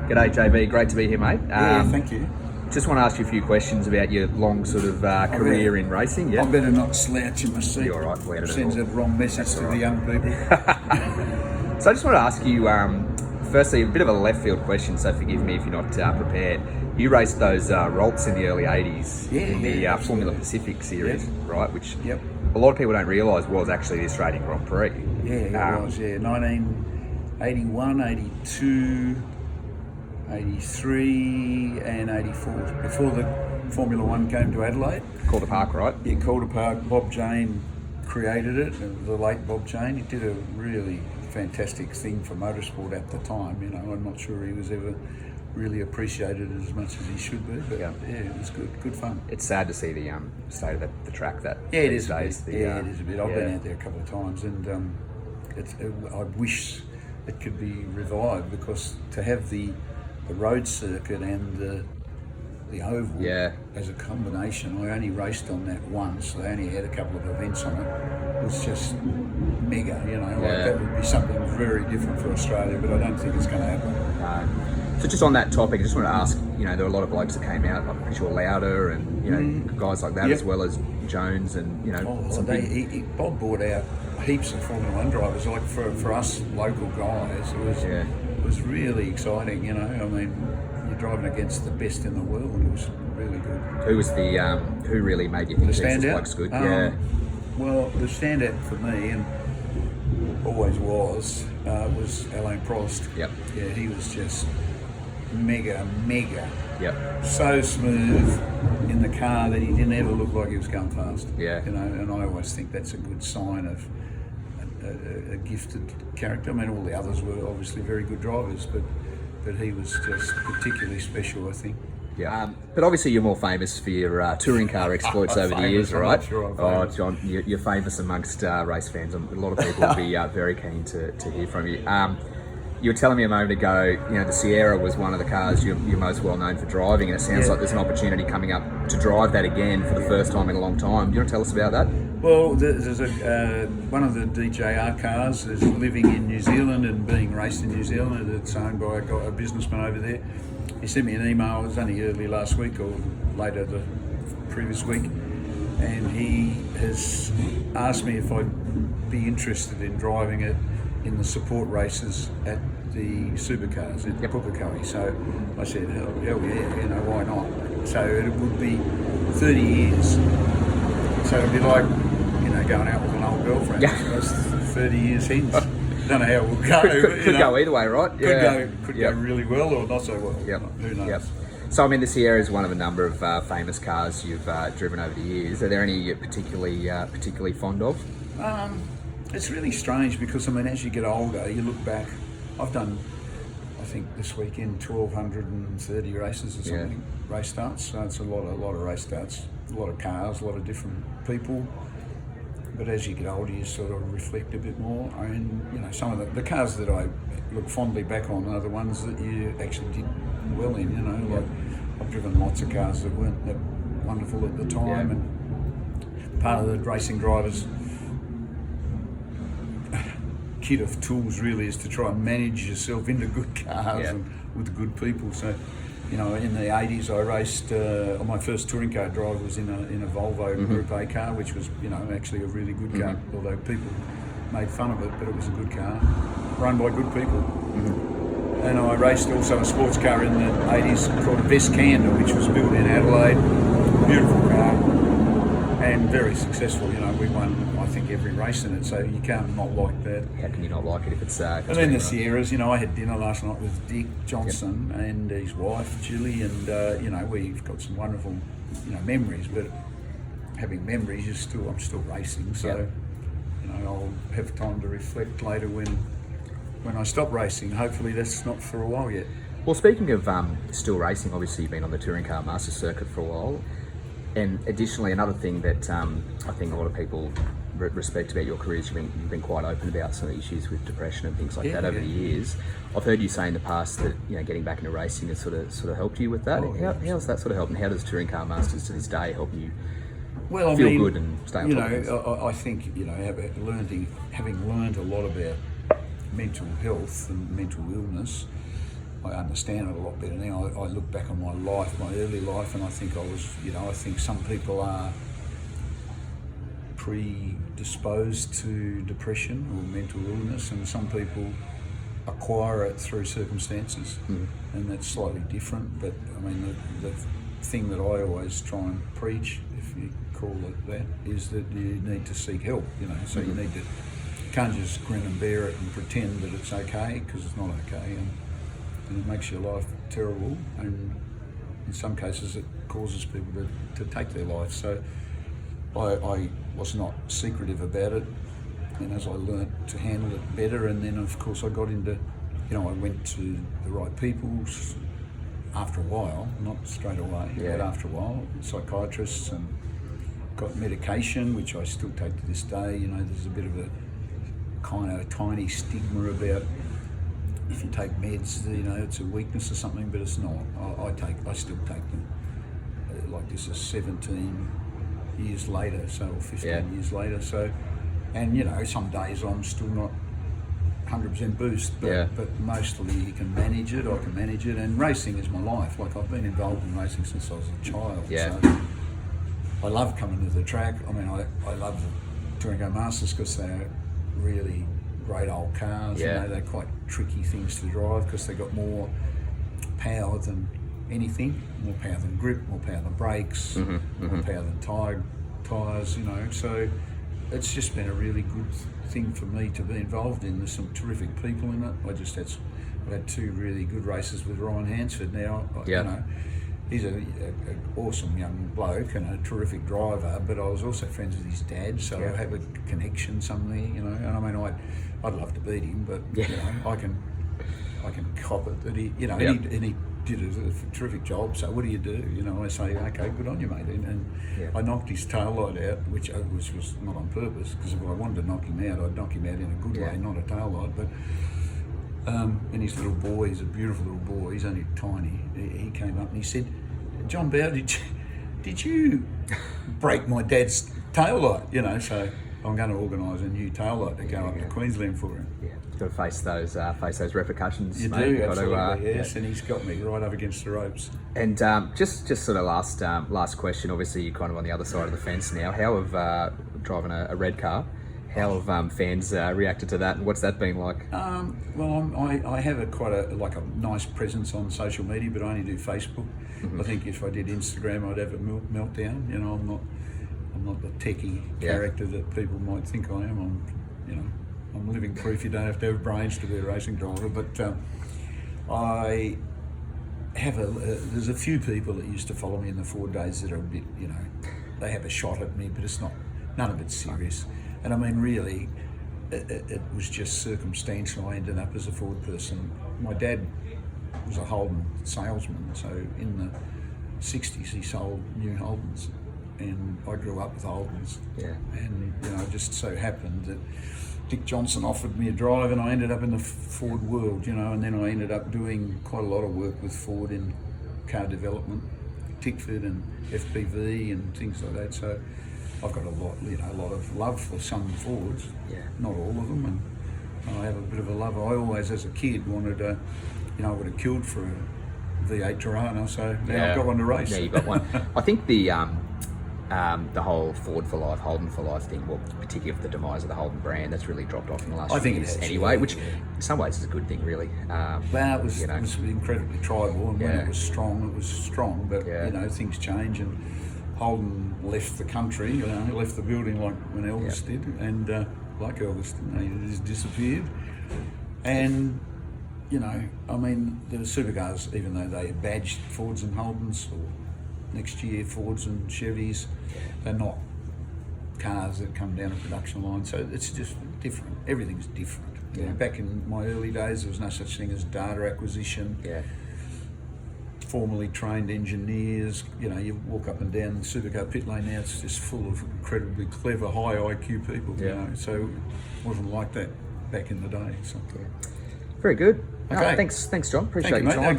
G'day JB, great to be here, mate. Thank you. Just want to ask you a few questions about your long sort of career in racing. Yeah, I better not slouch in my seat. You're all right. It sends a wrong message to the young people. So I just want to ask you, firstly, a bit of a left field question, so forgive me if you're not prepared. You raced those Rolts in the early 80s in the Formula Pacific series, right? Which a lot of people don't realise was actually the Australian Grand Prix. Yeah, it was, 1981, 82, 83 and 84, before the Formula One came to Adelaide. Calder Park, right? Yeah, Calder Park. Bob Jane created it, the late Bob Jane. He did a really fantastic thing for motorsport at the time. You know, I'm not sure he was ever really appreciated as much as he should be, but it was good fun. It's sad to see the state of the track that it is days. It is a bit. I've been out there a couple of times, and I wish it could be revived, because to have the road circuit and the oval as a combination. I only raced on that once. I only had a couple of events on it. It was just mega, you know. Like that would be something very different for Australia, but I don't think it's going to happen. So just on that topic, I just want to ask, you know, there were a lot of blokes that came out, I'm pretty sure Lauder and, you know, guys like that, as well as Jones and, you know. Bob brought out heaps of Formula One drivers. Like for us local guys, it was really exciting, you know. I mean, you're driving against the best in the world. It was really good. Who was who really made you think these blokes good? Well, the standout for me, and always was Alain Prost. Yep. Yeah, he was just mega. Yep. So smooth in the car that he didn't ever look like he was going fast. Yeah. You know, and I always think that's a good sign of a gifted character. I mean, all the others were obviously very good drivers, but he was just particularly special, I think. Yeah, but obviously you're more famous for your touring car exploits over the years, right? Sure, John, you're famous amongst race fans. A lot of people will be very keen to hear from you. You were telling me a moment ago, you know, the Sierra was one of the cars you're most well known for driving, and it sounds like there's an opportunity coming up to drive that again for the first time in a long time. Do you want to tell us about that? Well, there's one of the DJR cars is living in New Zealand and being raced in New Zealand. It's owned by a businessman over there. He sent me an email, it was only early last week or later the previous week, and he has asked me if I'd be interested in driving it in the support races at the supercars at Pukekohe. So I said, hell yeah, you know, why not? So it would be 30 years. So it'd be like, you know, going out with an old girlfriend. That's 30 years hence. Don't know how it will go. Could go either way, right? Could go really well or not so well. Who knows? Yep. So, I mean, the Sierra is one of a number of famous cars you've driven over the years. Are there any you're particularly fond of? It's really strange because, I mean, as you get older, you look back. I've done, I think this weekend, 1,230 races or something, race starts. So it's a lot of race starts, a lot of cars, a lot of different people. But as you get older, you sort of reflect a bit more. I mean, you know, some of the cars that I look fondly back on are the ones that you actually did well in, you know. Like, I've driven lots of cars that weren't that wonderful at the time, and part of the racing drivers' kit of tools really is to try and manage yourself into good cars and with good people. So, you know, in the 80s I raced, my first touring car drive was in a Volvo Group A car, which was, you know, actually a really good car, although people made fun of it, but it was a good car, run by good people. And I raced also a sports car in the 80s called a Vescander, which was built in Adelaide, beautiful car, and very successful. You know, we won, I think, every race in it, so you can't not like that. How can you not like it if it's... and then the Sierras, you know, I had dinner last night with Dick Johnson and his wife, Julie, and, you know, we've got some wonderful, you know, memories, but having memories, I'm still racing, so, you know, I'll have time to reflect later when I stop racing. Hopefully that's not for a while yet. Well, speaking of still racing, obviously you've been on the Touring Car Master Circuit for a while. And additionally, another thing that I think a lot of people respect about your career is you've been quite open about some of the issues with depression and things like that over the years. I've heard you say in the past that, you know, getting back into racing has sort of helped you with that. How's that sort of helped, and how does Touring Car Masters to this day help you feel good and stay on top of things? I think, you know, having learned a lot about mental health and mental illness, I understand it a lot better now. I look back on my life, my early life, and I think I think some people are predisposed to depression or mental illness, and some people acquire it through circumstances, and that's slightly different. But I mean, the thing that I always try and preach, if you call it that, is that you need to seek help. So you need to. You can't just grin and bear it and pretend that it's okay, because it's not okay, and it makes your life terrible, and in some cases it causes people to take their life. So I was not secretive about it, and as I learnt to handle it better, and then of course I got into, I went to the right people after a while, not straight away, but after a while, psychiatrists, and got medication, which I still take to this day. There's a bit of a kind of tiny stigma about if you take meds, it's a weakness or something, but it's not. I still take them. Like this is 17 years later, so, or 15 years later. So, and some days I'm still not 100% boost, but mostly you can manage it. I can manage it, and racing is my life. Like, I've been involved in racing since I was a child. So I love coming to the track. I mean, I love the Touring Car Masters because they're really great old cars. They're quite tricky things to drive because they've got more power than anything, more power than grip, more power than brakes, more power than tyres, So it's just been a really good thing for me to be involved in. There's some terrific people in it. I've had two really good races with Ryan Hansford now. He's an awesome young bloke and a terrific driver, but I was also friends with his dad, so I have a connection somewhere, and I mean, I'd love to beat him, but I can cop it that he did a terrific job. So what do you do? I say, okay, good on you, mate. And I knocked his tail light out, which was not on purpose, because if I wanted to knock him out, I'd knock him out in a good way, not a tail light. But and his little boy, he's a beautiful little boy, he's only tiny. He came up and he said, John Bowe, did you break my dad's tail light? So I'm going to organise a new tail light to go up to Queensland for him. You've got to face those repercussions. You mate. do, absolutely, yes, and he's got me right up against the ropes. And just sort of last question, obviously you're kind of on the other side of the fence now. How have, driving a red car, how have fans reacted to that, and what's that been like? Well, I have quite a nice presence on social media, but I only do Facebook. I think if I did Instagram, I'd have a meltdown. I'm not the techie character that people might think I am. I'm living proof you don't have to have brains to be a racing driver. But I have there's a few people that used to follow me in the Ford days that are a bit, they have a shot at me, but it's not, none of it's serious. And I mean, really, it was just circumstantial. I ended up as a Ford person. My dad was a Holden salesman, so in the 60s he sold new Holdens, and I grew up with Holdens. And it just so happened that Dick Johnson offered me a drive, and I ended up in the Ford world, and then I ended up doing quite a lot of work with Ford in car development, Tickford and FPV and things like that. So I've got a lot of love for some Fords, not all of them, and I have a bit of a love. I always, as a kid, wanted to, I would have killed for a V8 Tirana, so now I've got one to race. Yeah, you got one. I think the whole Ford for life, Holden for life thing, well, particularly with the demise of the Holden brand, that's really dropped off in the last few years anyway, which in some ways is a good thing, really. It was incredibly tribal, and when it was strong, but things change, and Holden left the country, left the building like when Elvis did, and like Elvis did, he just disappeared. And I mean, the supercars, even though they badged Fords and Holdens, or next year Fords and Chevys, they're not cars that come down a production line, so it's just different. Everything's different. Back in my early days, there was no such thing as data acquisition. Formally trained engineers, you walk up and down the supercar pit lane now, it's just full of incredibly clever, high IQ people, so it wasn't like that back in the day. So. Very good. Okay. Thanks John, appreciate Thank you, your mate. time.